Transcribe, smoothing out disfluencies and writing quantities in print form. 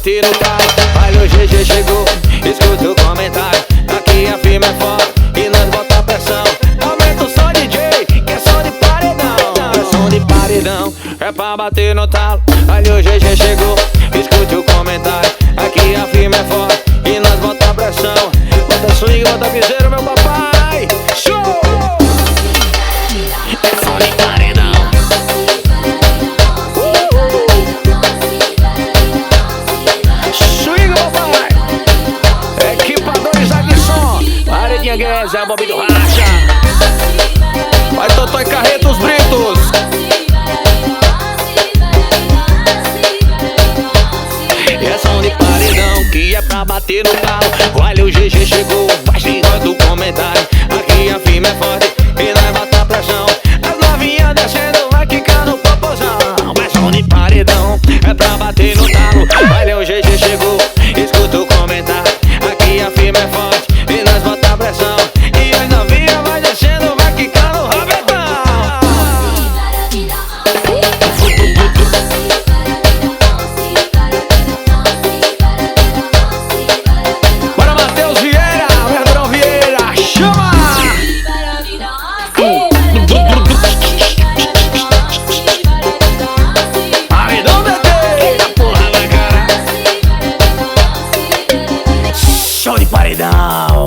bater no carro. Olha o GG chegou, escuta o comentário. Aqui a firma é forte e nós bota pressão. Aumenta o som DJ, que é som de paredão. É som de paredão, é pra bater no talo. Olha o GG chegou, escute o comentário. Aqui a firma é forte e nós bota pressão. Bota swing, bota piseiro, meu papai. Show! É som de paredão. Swing, papai. Equipadores aqui som. Paredinha Guedes, é o Bob do Racha. Vai Totó e Carretos Britos. É som de paredão que é pra bater no carro. Olha o GG chegou, vai xingando o comentário. Aqui a firma é forte e nós bota pressão. As novinhas descendo, vai quicando o popozão. É som de paredão, é pra bater no talo. Olha o GG chegou, escuta o comentário. Aqui a firma é forte e nós bota pressão. E as novinhas vai descendo, vai quicando o rabetão. Bora Matheus Vieira, Verdão Vieira, chama! Paredão Deavele, porra na cara. Show de paredão.